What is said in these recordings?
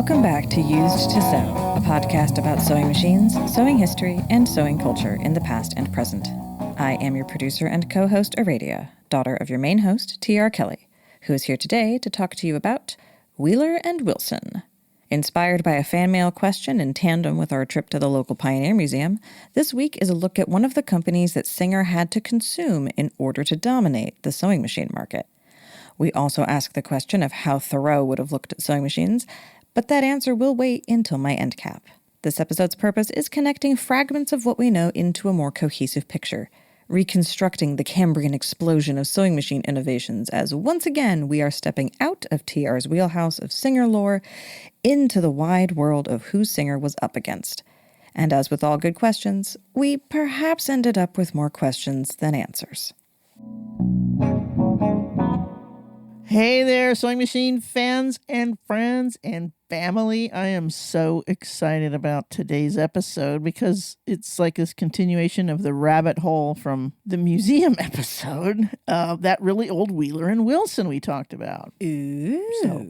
Welcome back to Used to Sew, a podcast about sewing machines, sewing history, and sewing culture in the past and present. I am your producer and co-host, Aradia, daughter of your main host, T.R. Kelly, who is here today to talk to you about Wheeler and Wilson. Inspired by a fan mail question in tandem with our trip to the local Pioneer Museum, this week is a look at one of the companies that Singer had to consume in order to dominate the sewing machine market. We also ask the question of how Thoreau would have looked at sewing machines, but that answer will wait until my end cap. This episode's purpose is connecting fragments of what we know into a more cohesive picture, reconstructing the Cambrian explosion of sewing machine innovations as once again we are stepping out of TR's wheelhouse of Singer lore into the wide world of who Singer was up against. And as with all good questions, we perhaps ended up with more questions than answers. Hey there, sewing machine fans and friends and family. I am so excited about today's episode because it's like this continuation of the rabbit hole from the museum episode, that really old Wheeler and Wilson we talked about. Ooh. So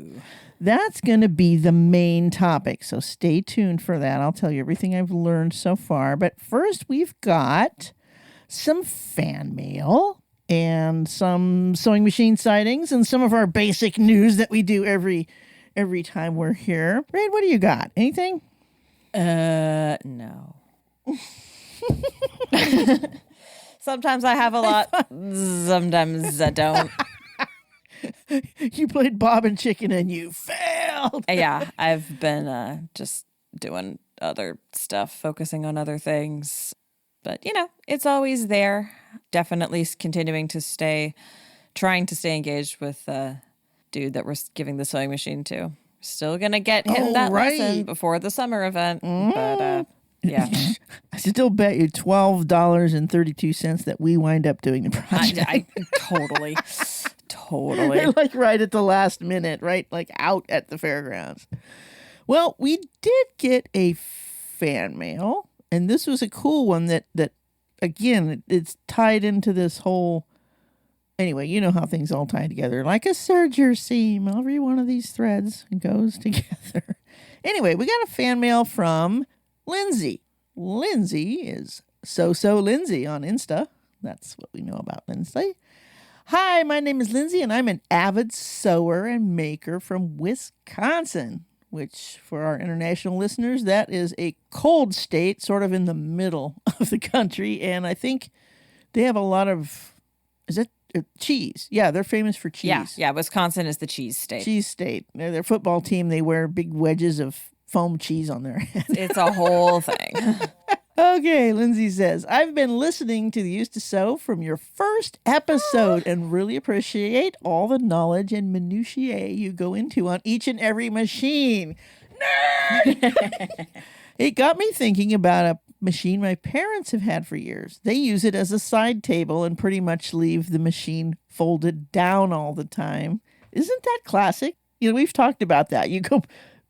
that's going to be the main topic, so stay tuned for that. I'll tell you everything I've learned so far. But first, we've got some fan mail and some sewing machine sightings and some of our basic news that we do every time we're here. Raid, what do you got? Anything? No. Sometimes I have a lot, sometimes I don't. You played Bob and Chicken and you failed. Yeah, I've been just doing other stuff, focusing on other things. But, you know, it's always there. Definitely continuing to trying to stay engaged with the dude that we're giving the sewing machine to. Still going to get him that lesson before the summer event. But, yeah. I still bet you $12.32 that we wind up doing the project. I totally. Like right at the last minute, right? Like out at the fairgrounds. Well, we did get a fan mail. And this was a cool one that again, it's tied into this whole... Anyway, you know how things all tie together. Like a serger seam. Every one of these threads goes together. Anyway, we got a fan mail from Lindsay. Lindsay is So Lindsay on Insta. That's what we know about Lindsay. Hi, my name is Lindsay, and I'm an avid sewer and maker from Wisconsin, which for our international listeners, that is a cold state, sort of in the middle of the country. And I think they have a lot of, is it cheese? Yeah, they're famous for cheese. Yeah, Wisconsin is the cheese state. Cheese state. Their football team, they wear big wedges of foam cheese on their head. It's a whole thing. Okay, Lindsay says, I've been listening to the Used to Sew from your first episode and really appreciate all the knowledge and minutiae you go into on each and every machine. Nerd! It got me thinking about a machine my parents have had for years. They use it as a side table and pretty much leave the machine folded down all the time. Isn't that classic? You know, we've talked about that. You go,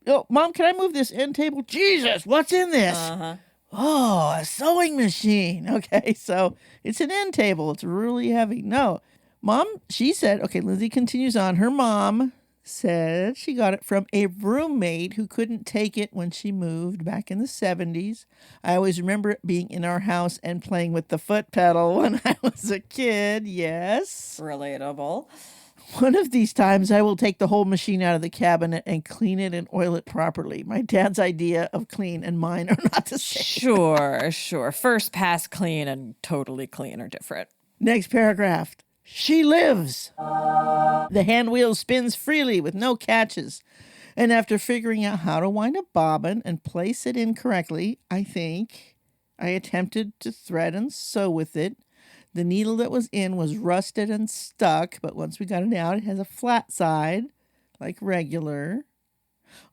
oh, Mom, can I move this end table? Jesus, what's in this? Uh-huh. Oh, a sewing machine. Okay, so it's an end table. It's really heavy. No, Mom, she said, okay, Lindsay continues on. Her mom said she got it from a roommate who couldn't take it when she moved back in the 70s. I always remember it being in our house and playing with the foot pedal when I was a kid. Yes. Relatable. One of these times, I will take the whole machine out of the cabinet and clean it and oil it properly. My dad's idea of clean and mine are not the same. Sure. First pass clean and totally clean are different. Next paragraph. She lives. The hand wheel spins freely with no catches. And after figuring out how to wind a bobbin and place it in correctly, I think I attempted to thread and sew with it. The needle that was in was rusted and stuck, but once we got it out, it has a flat side, like regular.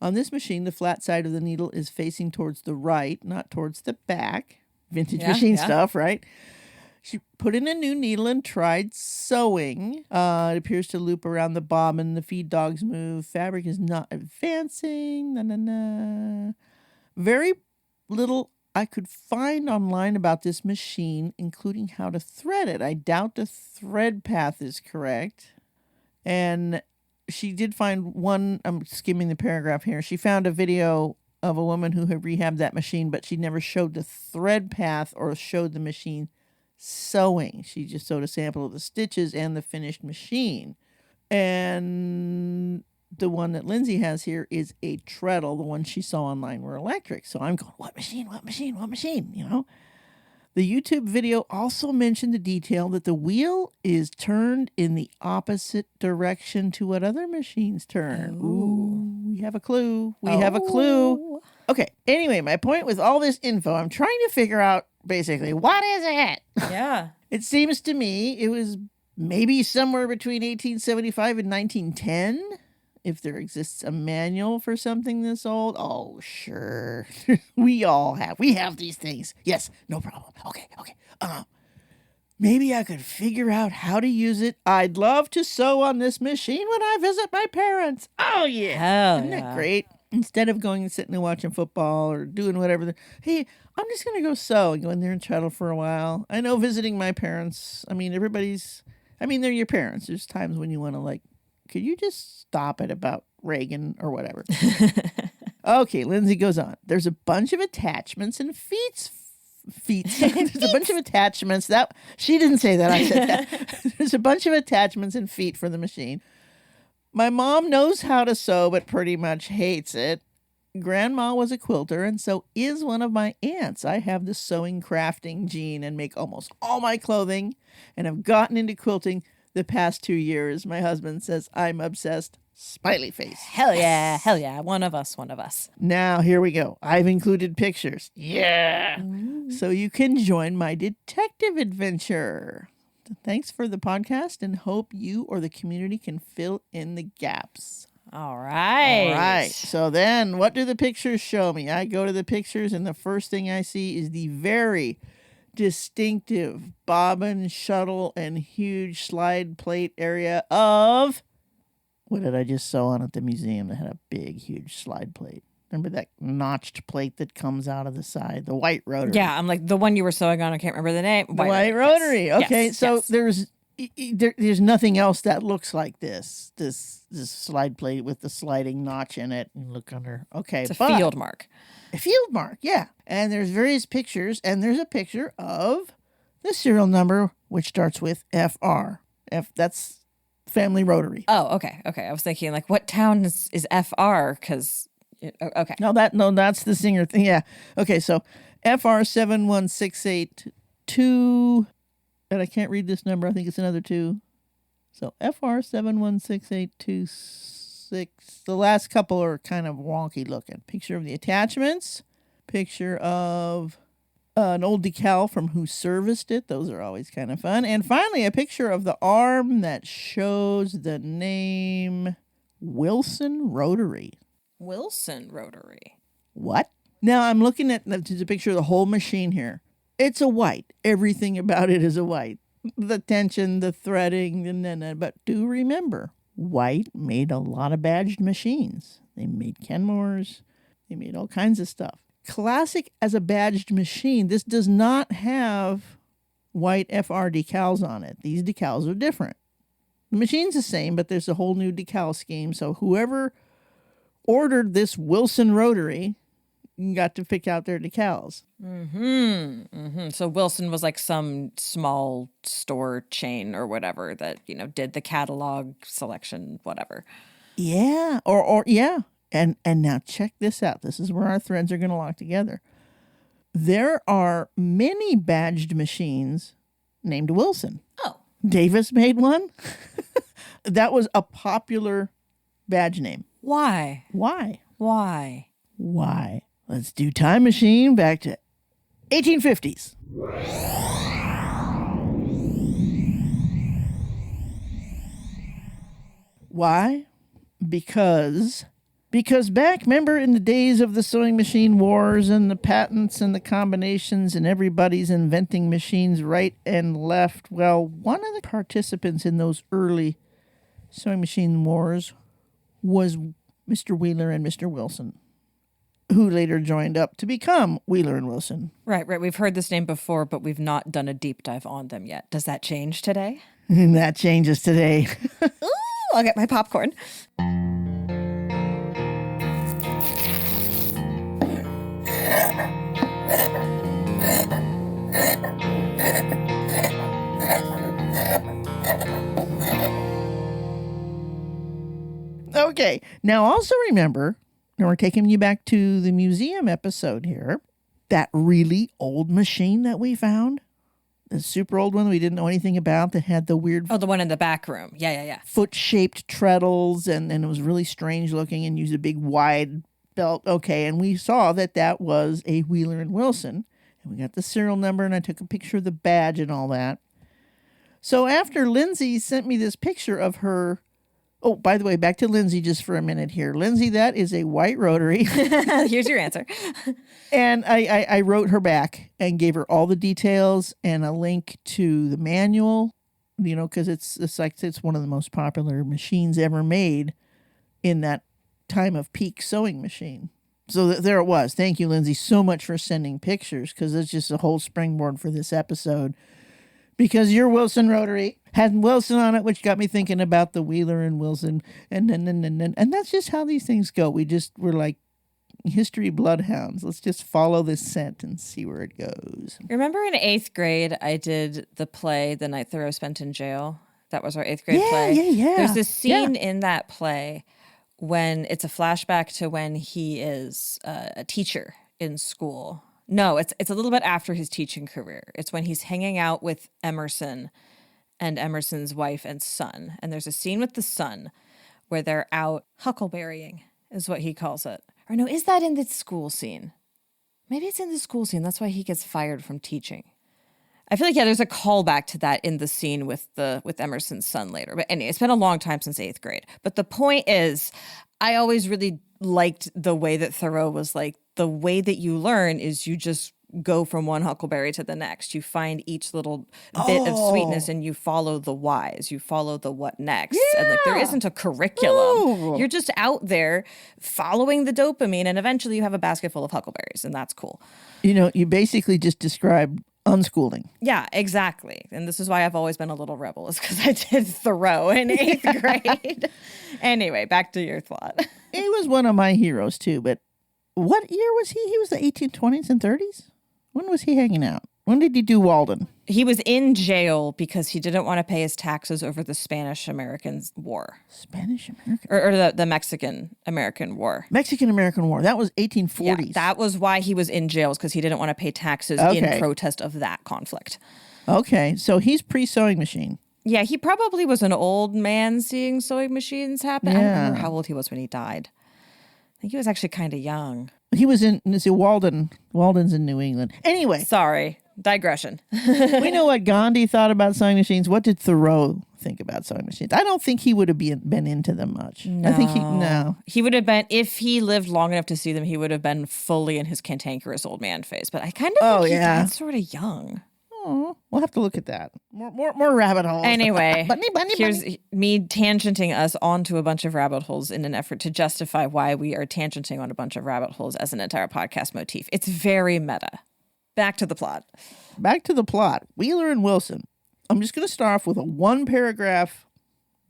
On this machine, the flat side of the needle is facing towards the right, not towards the back. Vintage machine stuff, right? She put in a new needle and tried sewing. It appears to loop around the bobbin. The feed dogs move. Fabric is not advancing. Very little I could find online about this machine, including how to thread it. I doubt the thread path is correct. And she did find one, I'm skimming the paragraph here. She found a video of a woman who had rehabbed that machine, but she never showed the thread path or showed the machine sewing. She just showed a sample of the stitches and the finished machine. And the one that Lindsay has here is a treadle. The ones she saw online were electric. So I'm going, what machine, what machine, what machine, you know? The YouTube video also mentioned the detail that the wheel is turned in the opposite direction to what other machines turn. Oh. Ooh, we have a clue. We have a clue. Okay, anyway, my point with all this info, I'm trying to figure out basically, what is it? Yeah. It seems to me it was maybe somewhere between 1875 and 1910. If there exists a manual for something this old, oh, sure. We have these things. Yes, no problem. Okay. Maybe I could figure out how to use it. I'd love to sew on this machine when I visit my parents. Oh, yeah. Hell Isn't yeah. that great? Instead of going and sitting and watching football or doing whatever. Hey, I'm just going to go sew and go in there and chattel for a while. I know visiting my parents, they're your parents. There's times when you want to could you just stop it about Reagan or whatever? Okay, Lindsay goes on. There's a bunch of attachments and feet. There's a bunch of attachments. That she didn't say that. I said that. There's a bunch of attachments and feet for the machine. My mom knows how to sew, but pretty much hates it. Grandma was a quilter, and so is one of my aunts. I have the sewing crafting gene and make almost all my clothing, and have gotten into quilting the past 2 years. My husband says I'm obsessed. Smiley face. Hell yeah. Hell yeah. One of us. Now, here we go. I've included pictures. Yeah. So you can join my detective adventure. Thanks for the podcast and hope you or the community can fill in the gaps. All right. So then what do the pictures show me? I go to the pictures and the first thing I see is the very distinctive bobbin, shuttle, and huge slide plate area of... What did I just sew on at the museum that had a big, huge slide plate? Remember that notched plate that comes out of the side? The white rotary. Yeah, I'm like, the one you were sewing on, I can't remember the name. The white rotary. Yes. Okay, Yes. so Yes. there's nothing else that looks like this slide plate with the sliding notch in it. And look under. Okay, It's a field mark. A field mark, yeah. And there's various pictures, and there's a picture of the serial number, which starts with FR. That's Family Rotary. Oh, okay. I was thinking, what town is FR? Because, okay. No, that's the Singer thing. Yeah. Okay, so FR 71682, and I can't read this number. I think it's another 2. So FR 71682. The last couple are kind of wonky looking. Picture of the attachments. Picture of an old decal from who serviced it. Those are always kind of fun. And finally, a picture of the arm that shows the name Wilson Rotary. Wilson Rotary. What? Now I'm looking at there's a picture of the whole machine here. It's a white. Everything about it is a white. The tension, the threading, but do remember, White made a lot of badged machines. They made Kenmores. They made all kinds of stuff. Classic as a badged machine, this does not have white FR decals on it. These decals are different. The machine's the same, but there's a whole new decal scheme. So whoever ordered this Wilson Rotary got to pick out their decals. So Wilson was like some small store chain or whatever that, did the catalog selection, whatever. Yeah. Or yeah. And now check this out. This is where our threads are going to lock together. There are many badged machines named Wilson. Oh. Davis made one. That was a popular badge name. Why? Let's do time machine back to 1850s. Why? Because back, remember in the days of the sewing machine wars and the patents and the combinations and everybody's inventing machines right and left. Well, one of the participants in those early sewing machine wars was Mr. Wheeler and Mr. Wilson, who later joined up to become Wheeler and Wilson. Right. We've heard this name before, but we've not done a deep dive on them yet. Does that change today? And that changes today. I'll get my popcorn. Okay, now also remember, now we're taking you back to the museum episode here, that really old machine that we found, the super old one we didn't know anything about that had the weird... Oh, the one in the back room. Yeah. Foot-shaped treadles, and it was really strange looking and used a big wide belt. Okay, and we saw that was a Wheeler and Wilson, and we got the serial number, and I took a picture of the badge and all that. So after Lindsay sent me this picture of her... Oh, by the way, back to Lindsay just for a minute here. Lindsay, that is a white rotary. Here's your answer. And I wrote her back and gave her all the details and a link to the manual, because it's one of the most popular machines ever made in that time of peak sewing machine. So there it was. Thank you, Lindsay, so much for sending pictures, because it's just a whole springboard for this episode. Because your Wilson rotary had Wilson on it, which got me thinking about the Wheeler and Wilson. And that's just how these things go. We're like history bloodhounds. Let's just follow this scent and see where it goes. Remember in 8th grade, I did the play, The Night Thoreau Spent in Jail? That was our 8th grade play. Yeah. There's this scene in that play when it's a flashback to when he is a teacher in school. No, it's a little bit after his teaching career. It's when he's hanging out with Emerson and Emerson's wife and son. And there's a scene with the son where they're out huckleberrying, is what he calls it. Or no, is that in the school scene? Maybe it's in the school scene. That's why he gets fired from teaching. I feel like, there's a callback to that in the scene with Emerson's son later. But anyway, it's been a long time since 8th grade. But the point is, I always really liked the way that Thoreau was like, the way that you learn is you just go from one huckleberry to the next. You find each little bit of sweetness and you follow the whys. You follow the what next. Yeah. And there isn't a curriculum. You're just out there following the dopamine, and eventually you have a basket full of huckleberries, and that's cool. You basically just described unschooling. Yeah, exactly. And this is why I've always been a little rebel, is because I did Thoreau in 8th grade. Anyway, back to your thought. He was one of my heroes too, but what year was he? He was the 1820s and 30s? When was he hanging out? When did he do Walden? He was in jail because he didn't want to pay his taxes over the Spanish-American War. Spanish-American? Or the Mexican-American War. Mexican-American War. That was 1840s. Yeah, that was why he was in jail, because he didn't want to pay taxes in protest of that conflict. Okay, so he's pre-sewing machine. Yeah, he probably was an old man seeing sewing machines happen. Yeah. I don't remember how old he was when he died. I think he was actually kind of young. He was in Walden. Walden's in New England. Anyway. Sorry. Digression. We know what Gandhi thought about sewing machines. What did Thoreau think about sewing machines? I don't think he would have been into them much. No. I think he would have been, if he lived long enough to see them, he would have been fully in his cantankerous old man phase. But I kind of think he died sort of young. Oh, we'll have to look at that. More rabbit holes. Anyway, here's bunny. me tangenting us onto a bunch of rabbit holes in an effort to justify why we are tangenting on a bunch of rabbit holes as an entire podcast motif. It's very meta. Back to the plot. Wheeler and Wilson. I'm just going to start off with a 1-paragraph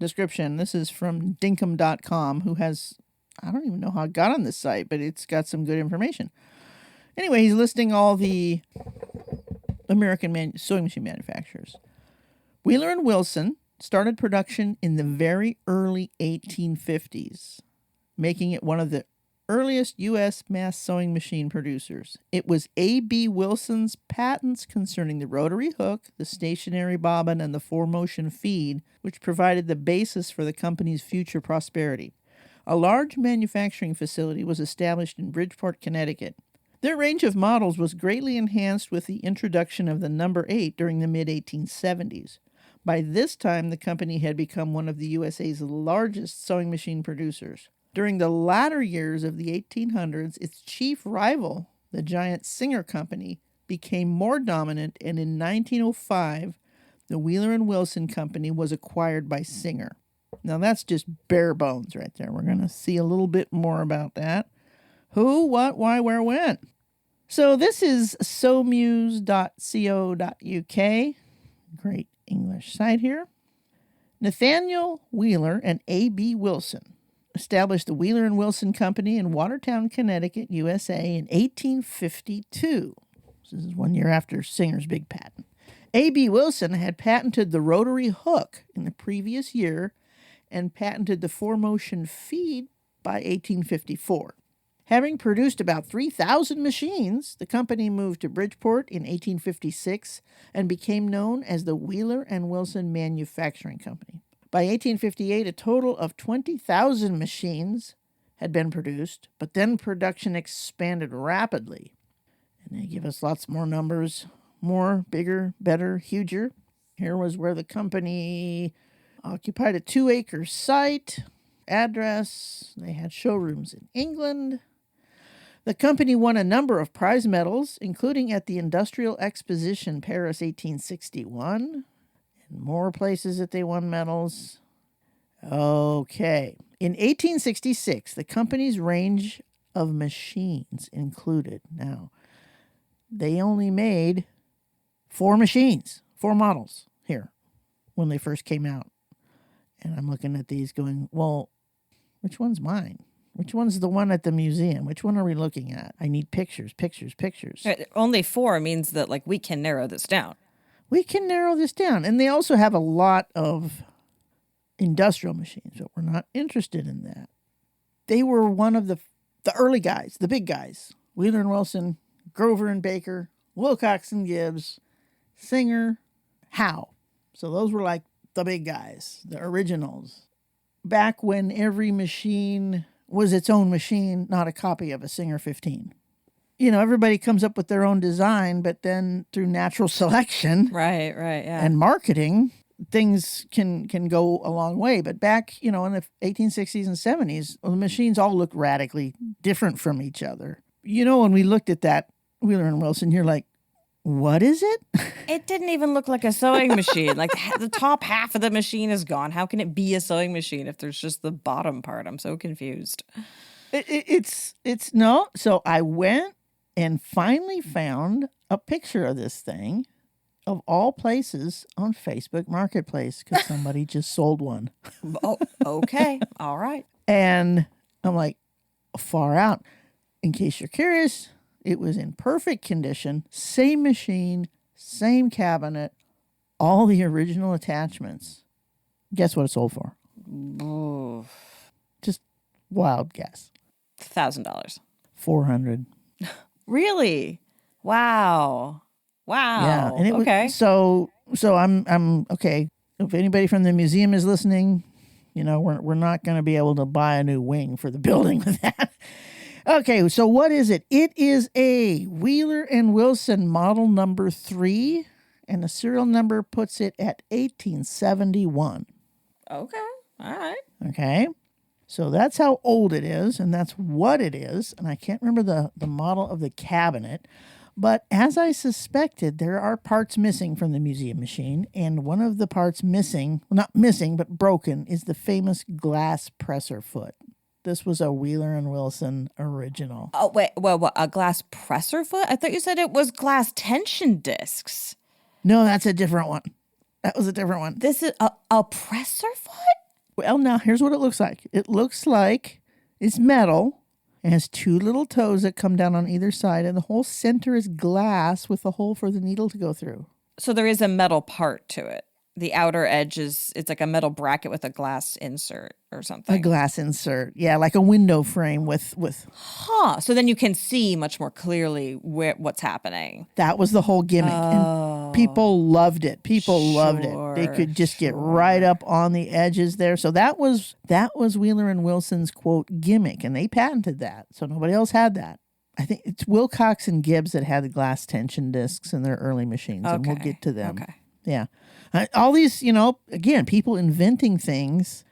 description. This is from dinkum.com, who has, I don't even know how it got on this site, but it's got some good information. Anyway, he's listing all the American sewing machine manufacturers. Wheeler and Wilson started production in the very early 1850s, making it one of the earliest U.S. mass sewing machine producers. It was A.B. Wilson's patents concerning the rotary hook, the stationary bobbin, and the 4-motion feed, which provided the basis for the company's future prosperity. A large manufacturing facility was established in Bridgeport, Connecticut. Their range of models was greatly enhanced with the introduction of the number 8 during the mid-1870s. By this time, the company had become one of the USA's largest sewing machine producers. During the latter years of the 1800s, its chief rival, the giant Singer Company, became more dominant, and in 1905, the Wheeler and Wilson Company was acquired by Singer. Now that's just bare bones right there. We're going to see a little bit more about that. Who, what, why, where, when. So this is sewmuse.co.uk. Great English site here. Nathaniel Wheeler and A.B. Wilson established the Wheeler and Wilson Company in Watertown, Connecticut, USA in 1852. This is 1 year after Singer's big patent. A.B. Wilson had patented the rotary hook in the previous year and patented the four-motion feed by 1854. Having produced about 3,000 machines, the company moved to Bridgeport in 1856 and became known as the Wheeler and Wilson Manufacturing Company. By 1858, a total of 20,000 machines had been produced, but then production expanded rapidly. And they give us lots more numbers, more, bigger, better, huger. Here was where the company occupied a 2-acre site, address. They had showrooms in England. The company won a number of prize medals, including at the Industrial Exposition Paris 1861. And more places that they won medals. Okay. In 1866, the company's range of machines included. Now, they only made 4 machines, 4 models here when they first came out. And I'm looking at these going, well, which one's mine? Which one's the one at the museum? Which one are we looking at? I need pictures. Only 4 means that, we can narrow this down. We can narrow this down. And they also have a lot of industrial machines, but we're not interested in that. They were one of the early guys, the big guys. Wheeler and Wilson, Grover and Baker, Wilcox and Gibbs, Singer, Howe. So those were like the big guys, the originals. Back when every machine was its own machine, not a copy of a Singer 15. Everybody comes up with their own design, but then through natural selection right, yeah, and marketing, things can go a long way. But back, in the 1860s and 70s, the machines all looked radically different from each other. When we looked at that Wheeler and Wilson, you're like, what is it? It didn't even look like a sewing machine. The top half of the machine is gone. How can it be a sewing machine if there's just the bottom part? I'm so confused. It's no. So I went and finally found a picture of this thing, of all places, on Facebook Marketplace, because somebody just sold one. Oh, okay. All right. And I'm like, far out. In case you're curious, it was in perfect condition, same machine, same cabinet, all the original attachments. Guess what it sold for? Ooh. Just wild guess. $1,000. $400. Really? Wow. Yeah. And it okay. Was, so I'm okay. If anybody from the museum is listening, we're not going to be able to buy a new wing for the building with that. Okay, so what is it? It is a Wheeler and Wilson model number 3, and the serial number puts it at 1871. Okay, all right. Okay, so that's how old it is, and that's what it is. And I can't remember the model of the cabinet, but as I suspected, there are parts missing from the museum machine, and one of the parts missing, well, not missing, but broken, is the famous glass presser foot. This was a Wheeler and Wilson original. Oh, wait, what, a glass presser foot? I thought you said it was glass tension discs. No, that's a different one. That was a different one. This is a presser foot? Well, now, here's what it looks like. It looks like it's metal. It has 2 little toes that come down on either side, and the whole center is glass with a hole for the needle to go through. So there is a metal part to it. The outer edge it's like a metal bracket with a glass insert or something. A glass insert. Yeah, like a window frame with. Huh. So then you can see much more clearly what's happening. That was the whole gimmick. Oh. And people loved it. People loved it. They could just get right up on the edges there. So that was Wheeler and Wilson's, quote, gimmick. And they patented that. So nobody else had that. I think it's Wilcox and Gibbs that had the glass tension discs in their early machines. Okay. And we'll get to them. Okay. Yeah. All these, again, people inventing things,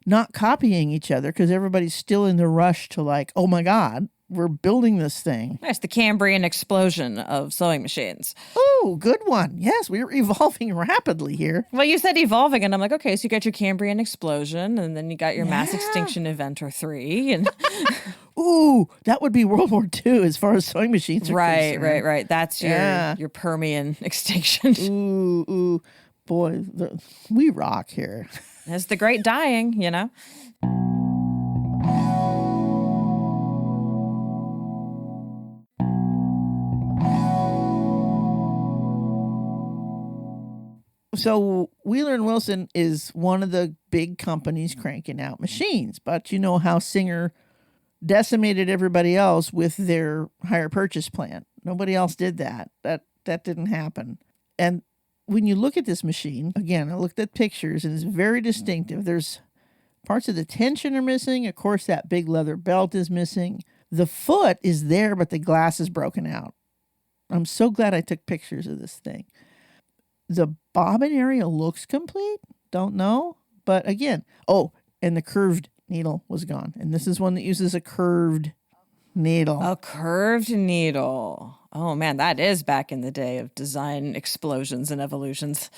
not copying each other because everybody's still in the rush to oh my God, we're building this thing. That's the Cambrian explosion of sewing machines. Oh, good one. Yes, we're evolving rapidly here. Well, you said evolving, and I'm like, okay, so you got your Cambrian explosion, and then you got your mass extinction event or 3. And ooh, that would be World War II as far as sewing machines are concerned. Right. That's your Permian extinction. Ooh. Boy, we rock here. It's the great dying, you know? So Wheeler and Wilson is one of the big companies cranking out machines, but you know how Singer decimated everybody else with their hire purchase plan. Nobody else did that. That didn't happen. And when you look at this machine, again, I looked at pictures and it's very distinctive. There's parts of the tension are missing. Of course, that big leather belt is missing. The foot is there, but the glass is broken out. I'm so glad I took pictures of this thing. The bobbin area looks complete. Don't know. But again, and the curved needle was gone. And this is one that uses a curved needle. A curved needle. Oh man, that is back in the day of design explosions and evolutions.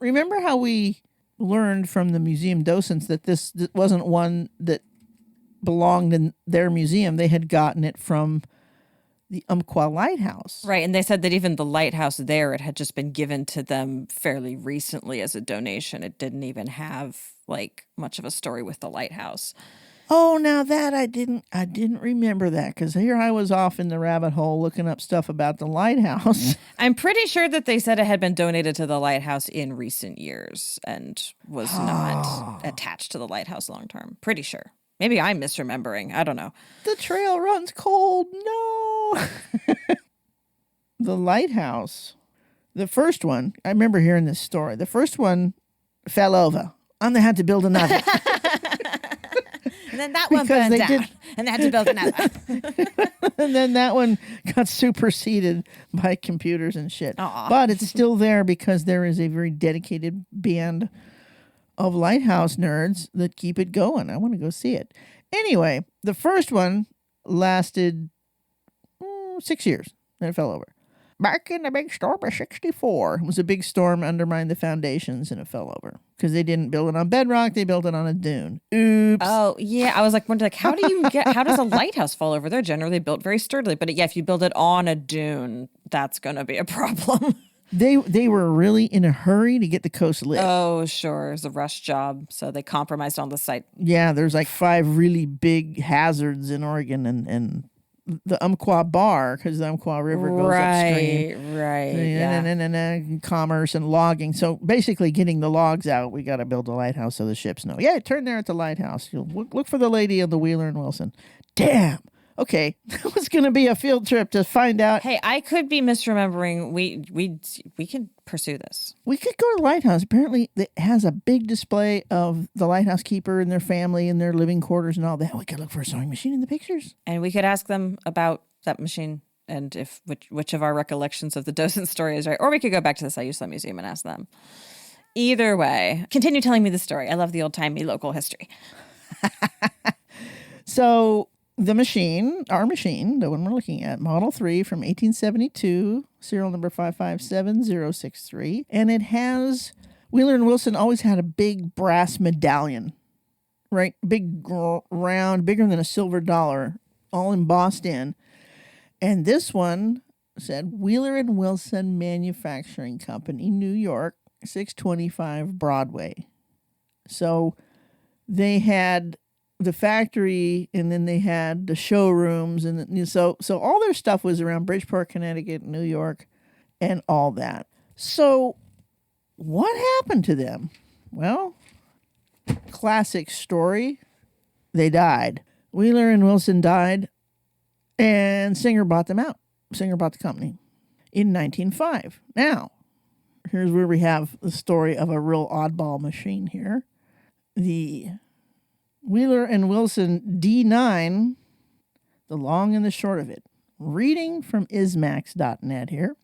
Remember how we learned from the museum docents that this wasn't one that belonged in their museum. They had gotten it from the Umpqua Lighthouse. Right, and they said that even the lighthouse there, it had just been given to them fairly recently as a donation. It didn't even have like much of a story with the lighthouse. Oh, now that I didn't remember that, because here I was off in the rabbit hole looking up stuff about the lighthouse. I'm pretty sure that they said it had been donated to the lighthouse in recent years and was not attached to the lighthouse long term. Pretty sure. Maybe I'm misremembering. I don't know. The trail runs cold. No. The lighthouse, the first one, I remember hearing this story. The first one fell over and they had to build another. And then that one burned down, and they had to build another. And then that one got superseded by computers and shit. Aww. But it's still there because there is a very dedicated band of lighthouse nerds that keep it going. I want to go see it. Anyway, the first one lasted 6 years. Then it fell over. Back in the big storm of 64. It was a big storm, undermined the foundations, and it fell over. Because they didn't build it on bedrock, they built it on a dune. Oops. Oh, yeah. I was wondering, how does a lighthouse fall over? They're generally built very sturdily. But yeah, if you build it on a dune, that's going to be a problem. They were really in a hurry to get the coast lit. Oh, sure. It was a rush job. So they compromised on the site. Yeah, there's like 5 really big hazards in Oregon and the Umpqua Bar, because the Umpqua River goes upstream. Right. And commerce and logging. So basically getting the logs out, we got to build a lighthouse so the ships know. Yeah, turn there at the lighthouse. You'll look for the lady of the Wheeler and Wilson. Damn. Okay, that was going to be a field trip to find out. Hey, I could be misremembering. We can pursue this. We could go to the lighthouse. Apparently, it has a big display of the lighthouse keeper and their family and their living quarters and all that. We could look for a sewing machine in the pictures. And we could ask them about that machine and if which of our recollections of the docent story is right. Or we could go back to the Sayusla Museum and ask them. Either way, continue telling me the story. I love the old-timey local history. So the machine, our machine, the one we're looking at, Model 3 from 1872, serial number 557063. And it has, Wheeler and Wilson always had a big brass medallion, right? Big, round, bigger than a silver dollar, all embossed in. And this one said Wheeler and Wilson Manufacturing Company, New York, 625 Broadway. So they had the factory, and then they had the showrooms, and so all their stuff was around Bridgeport, Connecticut, New York, and all that. So what happened to them? Well, classic story. They died. Wheeler and Wilson died, and Singer bought them out. Singer bought the company in 1905. Now, here's where we have the story of a real oddball machine here. The Wheeler and Wilson D9, the long and the short of it. Reading from ismax.net here.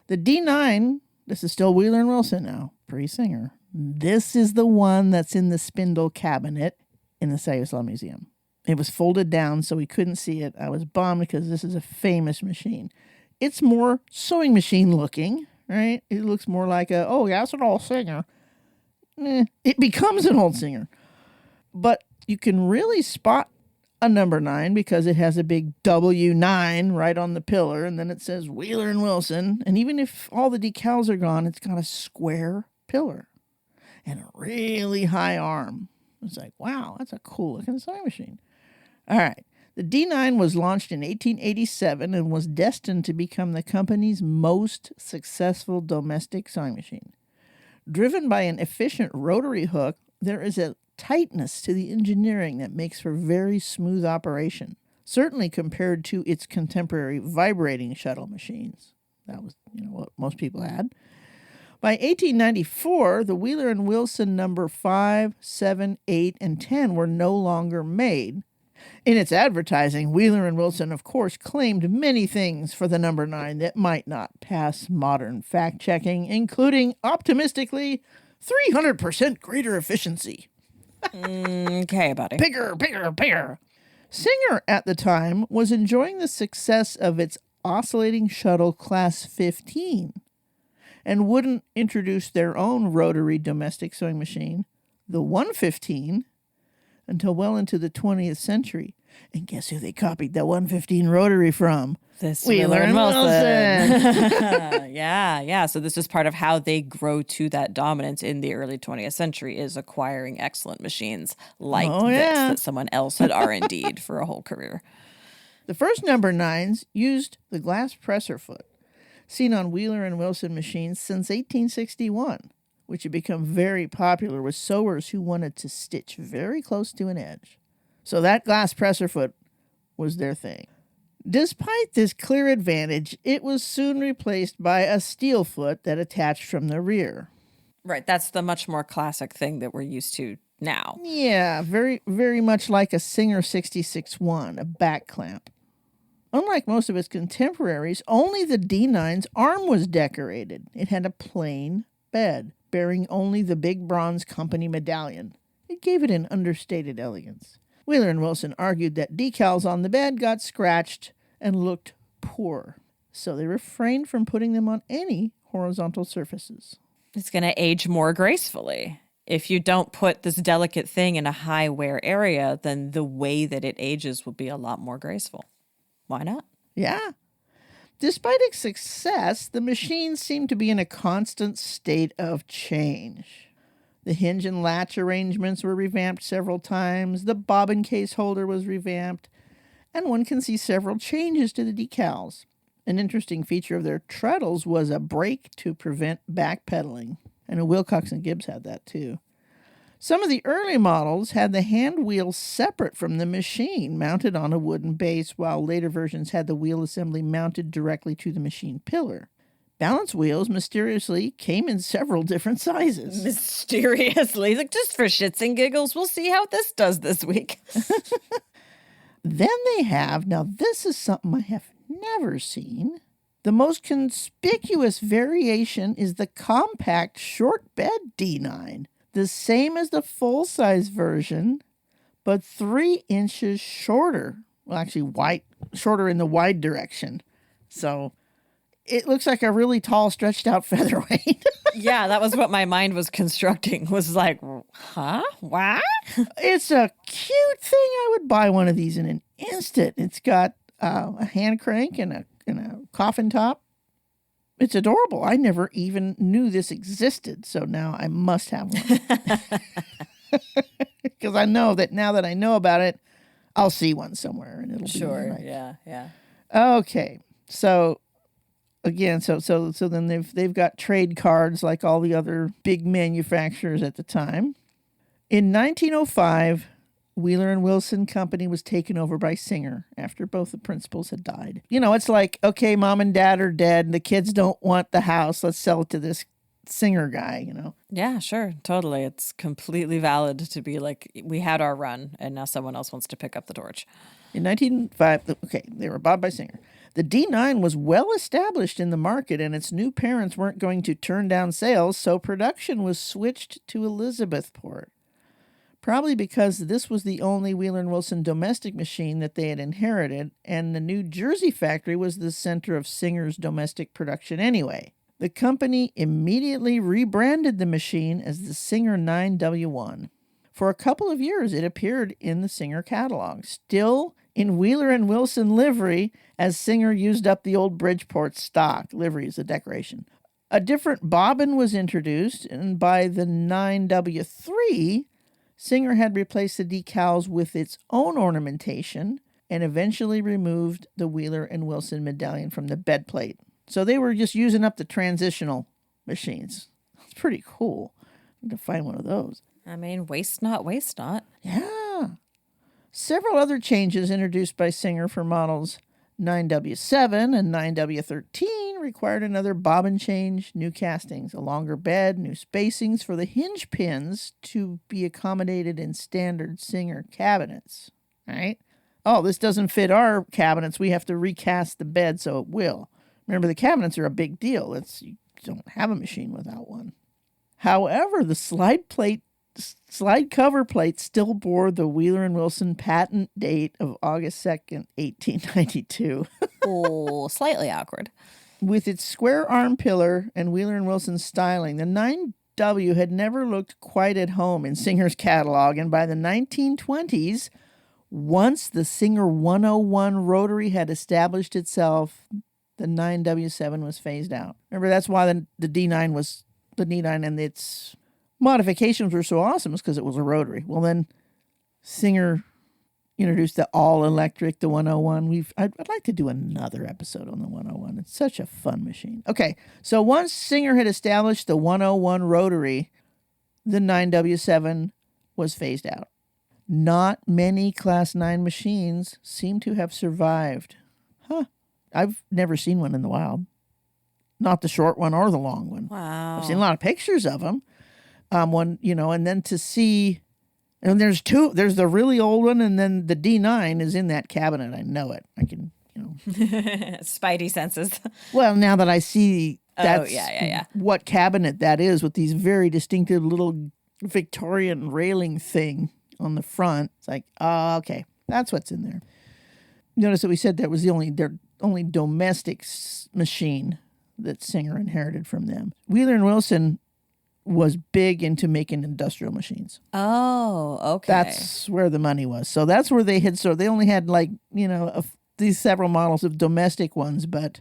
The D9, this is still Wheeler and Wilson now, pre-Singer. This is the one that's in the spindle cabinet in the Sayusla Museum. It was folded down so we couldn't see it. I was bummed because this is a famous machine. It's more sewing machine looking, right? It looks more like that's an old Singer. It becomes an old Singer. But You can really spot a number 9 because it has a big W9 right on the pillar, and then it says Wheeler and Wilson. And even if all the decals are gone, it's got a square pillar and a really high arm. It's like, wow, that's a cool looking sewing machine. All right. The D9 was launched in 1887 and was destined to become the company's most successful domestic sewing machine. Driven by an efficient rotary hook, there is a tightness to the engineering that makes for very smooth operation, certainly compared to its contemporary vibrating shuttle machines. That was, what most people had. By 1894, the Wheeler and Wilson number 5, 7, 8, and 10 were no longer made. In its advertising, Wheeler and Wilson, of course, claimed many things for the number 9 that might not pass modern fact-checking, including, optimistically, 300% greater efficiency. Okay, buddy. Bigger. Singer, at the time, was enjoying the success of its oscillating shuttle Class 15 and wouldn't introduce their own rotary domestic sewing machine, the 115, until well into the 20th century. And guess who they copied the 115 rotary from? This Wheeler and Wilson. Yeah. So this is part of how they grow to that dominance in the early 20th century, is acquiring excellent machines like that someone else had R&D'd for a whole career. The first number 9s used the glass presser foot, seen on Wheeler and Wilson machines since 1861, which had become very popular with sewers who wanted to stitch very close to an edge. So that glass presser foot was their thing. Despite this clear advantage, it was soon replaced by a steel foot that attached from the rear. Right, that's the much more classic thing that we're used to now. Yeah, very, very much like a Singer 66-1, a back clamp. Unlike most of its contemporaries, only the D9's arm was decorated. It had a plain bed, bearing only the big bronze company medallion. It gave it an understated elegance. Wheeler and Wilson argued that decals on the bed got scratched and looked poor, so they refrained from putting them on any horizontal surfaces. It's going to age more gracefully. If you don't put this delicate thing in a high wear area, then the way that it ages will be a lot more graceful. Why not? Yeah. Despite its success, the machine seemed to be in a constant state of change. The hinge and latch arrangements were revamped several times, the bobbin case holder was revamped, and one can see several changes to the decals. An interesting feature of their treadles was a brake to prevent backpedaling, and a Wilcox and Gibbs had that too. Some of the early models had the hand wheel separate from the machine, mounted on a wooden base, while later versions had the wheel assembly mounted directly to the machine pillar. Balance wheels mysteriously came in several different sizes. Mysteriously? Like, just for shits and giggles, we'll see how this does this week. Then they have, now this is something I have never seen. The most conspicuous variation is the compact short bed D9. The same as the full-size version, but 3 inches shorter. Well, actually, shorter in the wide direction. So it looks like a really tall, stretched-out featherweight. Yeah, that was what my mind was constructing, was like, huh? What? It's a cute thing. I would buy one of these in an instant. It's got a hand crank and a coffin top. It's adorable. I never even knew this existed, so now I must have one. Because I know that now that I know about it, I'll see one somewhere, and it'll be sure. like, Yeah. Okay, so again, so then they've got trade cards like all the other big manufacturers at the time. In 1905. Wheeler and Wilson Company was taken over by Singer after both the principals had died. It's like, okay, mom and dad are dead and the kids don't want the house. Let's sell it to this Singer guy, Yeah, sure. Totally. It's completely valid to be like, we had our run and now someone else wants to pick up the torch. In 1905, they were bought by Singer. The D9 was well established in the market and its new parents weren't going to turn down sales, so production was switched to Elizabethport. Probably because this was the only Wheeler and Wilson domestic machine that they had inherited, and the New Jersey factory was the center of Singer's domestic production anyway. The company immediately rebranded the machine as the Singer 9W1. For a couple of years, it appeared in the Singer catalog, still in Wheeler and Wilson livery, as Singer used up the old Bridgeport stock. Livery is a decoration. A different bobbin was introduced, and by the 9W3, Singer had replaced the decals with its own ornamentation and eventually removed the Wheeler and Wilson medallion from the bed plate. So they were just using up the transitional machines. That's pretty cool. I need to find one of those. I mean, waste not, waste not. Yeah. Several other changes introduced by Singer for models 9W7 and 9W13 required another bobbin change, new castings, a longer bed, new spacings for the hinge pins to be accommodated in standard Singer cabinets. All right? Oh, this doesn't fit our cabinets. We have to recast the bed so it will. Remember, the cabinets are a big deal. You don't have a machine without one. However, the slide cover plate still bore the Wheeler and Wilson patent date of August 2nd, 1892. Oh, slightly awkward. With its square arm pillar and Wheeler and Wilson styling, the 9W had never looked quite at home in Singer's catalog, and by the 1920s, once the Singer 101 rotary had established itself, the 9W7 was phased out. Remember, that's why the D9 and its modifications were so awesome, is because it was a rotary. Well, then Singer introduced the all-electric, the 101. I'd like to do another episode on the 101. It's such a fun machine. Okay, so once Singer had established the 101 rotary, the 9W7 was phased out. Not many Class 9 machines seem to have survived. Huh. I've never seen one in the wild. Not the short one or the long one. Wow. I've seen a lot of pictures of them. And then to see, and there's two, there's the really old one, and then the D9 is in that cabinet. I know it. I can, Spidey senses. Well, now that I see that's yeah. what cabinet that is, with these very distinctive little Victorian railing thing on the front, it's like, oh, okay, that's what's in there. Notice that we said that was their only domestic machine that Singer inherited from them. Wheeler and Wilson was big into making industrial machines. Oh, okay. That's where the money was. So that's where they had, so they only had these several models of domestic ones, but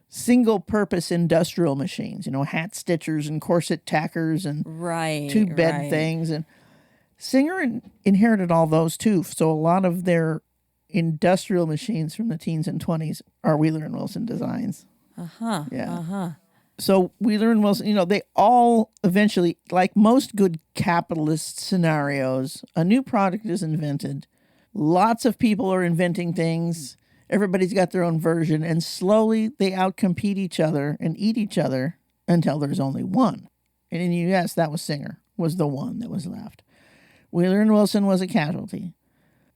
single purpose industrial machines, hat stitchers and corset tackers and two bed things. And Singer inherited all those too. So a lot of their industrial machines from the teens and 20s are Wheeler and Wilson designs. Uh-huh. Yeah. Uh-huh. So Wheeler and Wilson, they all eventually, like most good capitalist scenarios, a new product is invented. Lots of people are inventing things. Everybody's got their own version, and slowly they outcompete each other and eat each other until there's only one. And in the U.S., that was Singer, was the one that was left. Wheeler and Wilson was a casualty.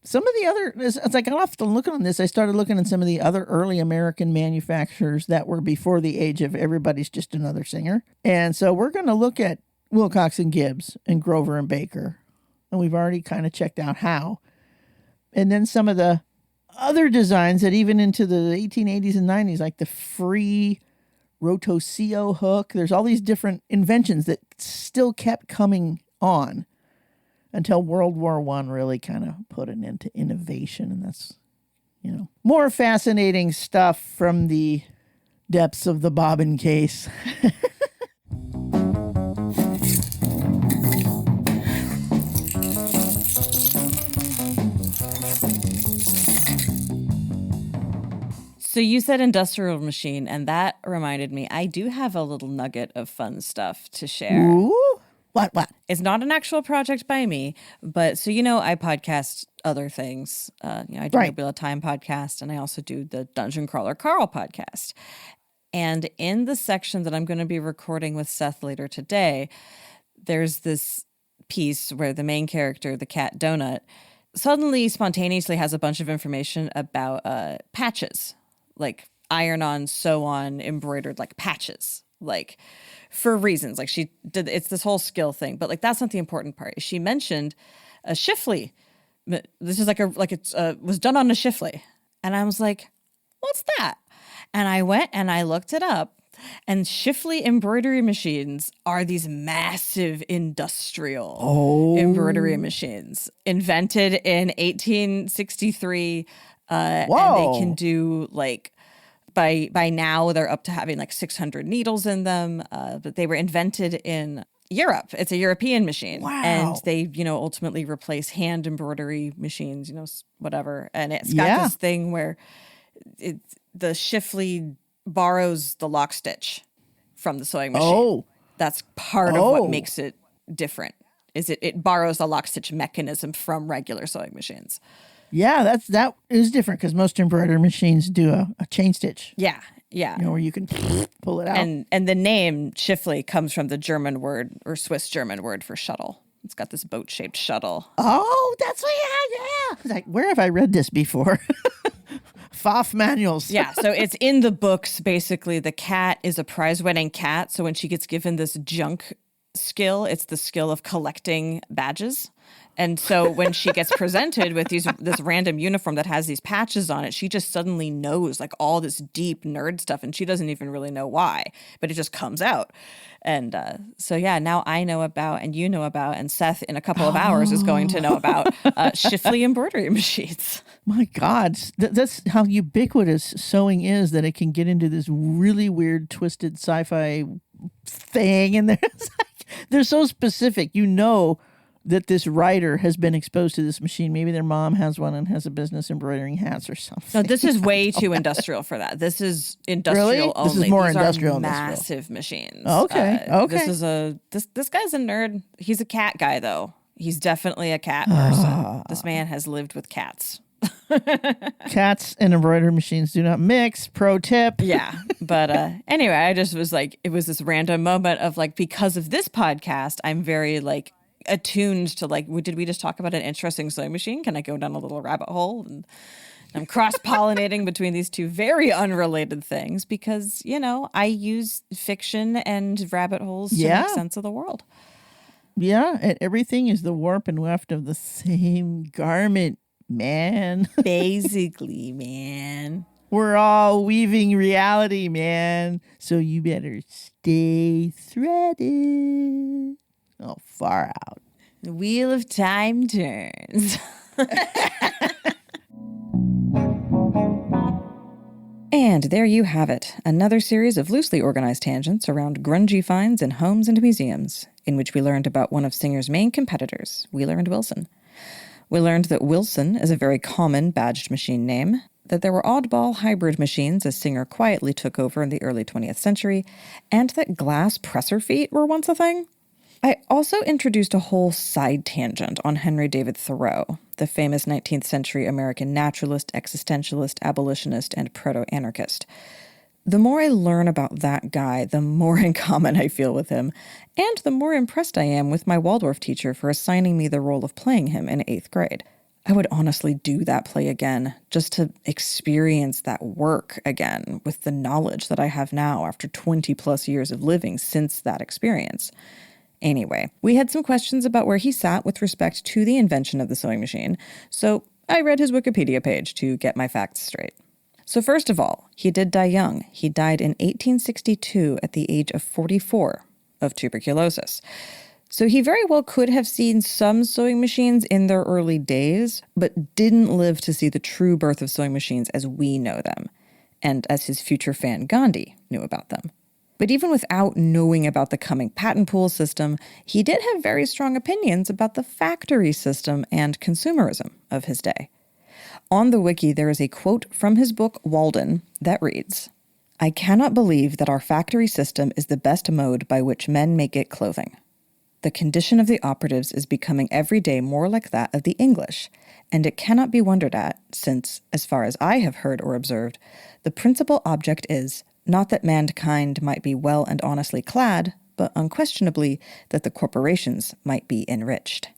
Some of the other, as I got off to looking on this, I started looking at some of the other early American manufacturers that were before the age of everybody's just another Singer. And so we're going to look at Wilcox and Gibbs and Grover and Baker. And we've already kind of checked out how. And then some of the other designs that even into the 1880s and 90s, like the free Rotosio hook. There's all these different inventions that still kept coming on until World War I really kind of put an end to innovation. And that's, more fascinating stuff from the depths of the bobbin case. So you said industrial machine, and that reminded me, I do have a little nugget of fun stuff to share. Ooh. What? It's not an actual project by me, but so I podcast other things. I do the Wheel of Time podcast, and I also do the Dungeon Crawler Carl podcast. And in the section that I'm going to be recording with Seth later today, there's this piece where the main character, the cat Donut, suddenly spontaneously has a bunch of information about patches, like iron-on, sew-on, embroidered like patches, like for reasons. Like she did, it's this whole skill thing, but like that's not the important part. She mentioned a Shifley. This is was done on a Shifley, and I was like, "What's that?" And I went and I looked it up, And Shifley embroidery machines are these massive industrial embroidery machines invented in 1863. And they can do like, by now they're up to having like 600 needles in them. But they were invented in Europe. It's a European machine. Wow. And they, ultimately replace hand embroidery machines, whatever. And it's got this thing where the Shifley borrows the lock stitch from the sewing machine. Oh. That's part of what makes it different. Is it borrows the lock stitch mechanism from regular sewing machines. Yeah, that is different because most embroidery machines do a chain stitch. Yeah. Where you can pull it out. And the name Shifley comes from the German word or Swiss German word for shuttle. It's got this boat-shaped shuttle. Oh, that's what yeah. Like, where have I read this before? Pfaff manuals. Yeah, so it's in the books, basically. The cat is a prize-winning cat, so when she gets given this junk skill, it's the skill of collecting badges. And so when she gets presented with this random uniform that has these patches on it, she just suddenly knows like all this deep nerd stuff, and she doesn't even really know why, but it just comes out. And so now I know about, and you know about, and Seth in a couple of hours is going to know about Shifley embroidery machines. My God, that's how ubiquitous sewing is, that it can get into this really weird, twisted sci-fi thing, and they're so specific. That this writer has been exposed to this machine. Maybe their mom has one and has a business embroidering hats or something. No, this is way too industrial for that. This is industrial really? only. This is more These industrial. Are massive machines. Okay. This guy's a nerd. He's a cat guy though. He's definitely a cat person. This man has lived with cats. Cats and embroidery machines do not mix. Pro tip. Yeah. But anyway, I just was like, it was this random moment of like, because of this podcast, I'm very like attuned to like, did we just talk about an interesting sewing machine? Can I go down a little rabbit hole? And I'm cross-pollinating between these two very unrelated things because, I use fiction and rabbit holes to make sense of the world. Yeah, and everything is the warp and weft of the same garment, man. Basically, man. We're all weaving reality, man. So you better stay threaded. Oh, far out. The wheel of time turns. And there you have it, another series of loosely organized tangents around grungy finds in homes and museums, in which we learned about one of Singer's main competitors, Wheeler and Wilson. We learned that Wilson is a very common badged machine name, that there were oddball hybrid machines as Singer quietly took over in the early 20th century, and that glass presser feet were once a thing. I also introduced a whole side tangent on Henry David Thoreau, the famous 19th century American naturalist, existentialist, abolitionist, and proto-anarchist. The more I learn about that guy, the more in common I feel with him, and the more impressed I am with my Waldorf teacher for assigning me the role of playing him in 8th grade. I would honestly do that play again, just to experience that work again with the knowledge that I have now after 20 plus years of living since that experience. Anyway, we had some questions about where he sat with respect to the invention of the sewing machine, so I read his Wikipedia page to get my facts straight. So first of all, he did die young. He died in 1862 at the age of 44 of tuberculosis. So he very well could have seen some sewing machines in their early days, but didn't live to see the true birth of sewing machines as we know them, and as his future fan Gandhi knew about them. But even without knowing about the coming patent pool system, he did have very strong opinions about the factory system and consumerism of his day. On the wiki, there is a quote from his book, Walden, that reads, "I cannot believe that our factory system is the best mode by which men may get clothing. The condition of the operatives is becoming every day more like that of the English, and it cannot be wondered at, since, as far as I have heard or observed, the principal object is, not that mankind might be well and honestly clad, but unquestionably that the corporations might be enriched."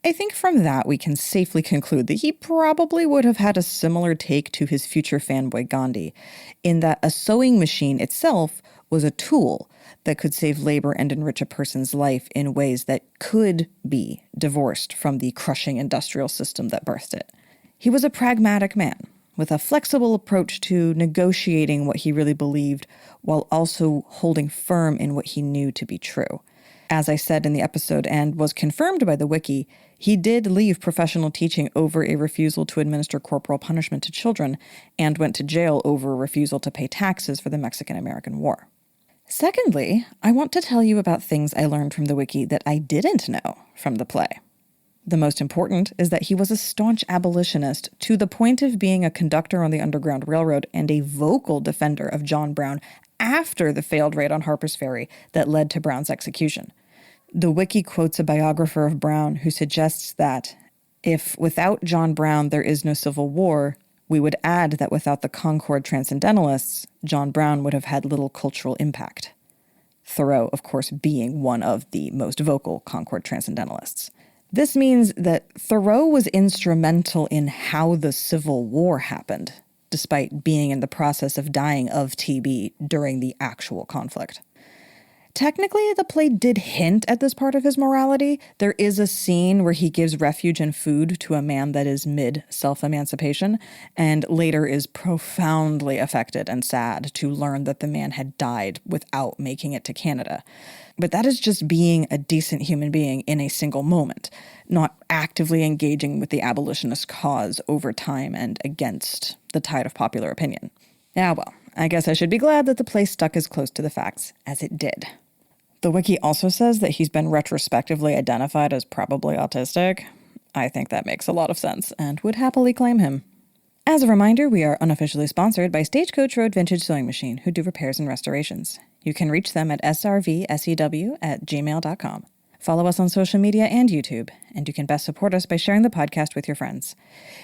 I think from that we can safely conclude that he probably would have had a similar take to his future fanboy Gandhi, in that a sewing machine itself was a tool that could save labor and enrich a person's life in ways that could be divorced from the crushing industrial system that birthed it. He was a pragmatic man, with a flexible approach to negotiating what he really believed while also holding firm in what he knew to be true. As I said in the episode and was confirmed by the wiki, he did leave professional teaching over a refusal to administer corporal punishment to children and went to jail over a refusal to pay taxes for the Mexican-American War. Secondly, I want to tell you about things I learned from the wiki that I didn't know from the play. The most important is that he was a staunch abolitionist to the point of being a conductor on the Underground Railroad and a vocal defender of John Brown after the failed raid on Harper's Ferry that led to Brown's execution. The wiki quotes a biographer of Brown who suggests that if without John Brown there is no Civil War, we would add that without the Concord Transcendentalists, John Brown would have had little cultural impact. Thoreau, of course, being one of the most vocal Concord Transcendentalists. This means that Thoreau was instrumental in how the Civil War happened, despite being in the process of dying of TB during the actual conflict. Technically, the play did hint at this part of his morality. There is a scene where he gives refuge and food to a man that is mid-self-emancipation, and later is profoundly affected and sad to learn that the man had died without making it to Canada. But that is just being a decent human being in a single moment, not actively engaging with the abolitionist cause over time and against the tide of popular opinion. Well, I guess I should be glad that the play stuck as close to the facts as it did. The wiki also says that he's been retrospectively identified as probably autistic. I think that makes a lot of sense and would happily claim him. As a reminder, we are unofficially sponsored by Stagecoach Road Vintage Sewing Machine, who do repairs and restorations. You can reach them at srvsew@gmail.com. Follow us on social media and YouTube, and you can best support us by sharing the podcast with your friends.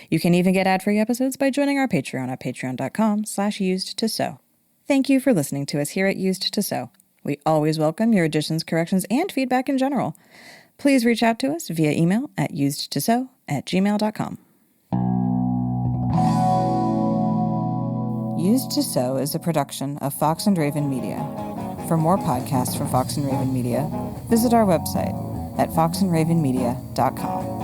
You can even get ad-free episodes by joining our Patreon at patreon.com/usedtosew. Thank you for listening to us here at Used to Sew. We always welcome your additions, corrections, and feedback in general. Please reach out to us via email at usedtosew@gmail.com. Used to Sew is a production of Fox and Raven Media. For more podcasts from Fox and Raven Media, visit our website at foxandravenmedia.com.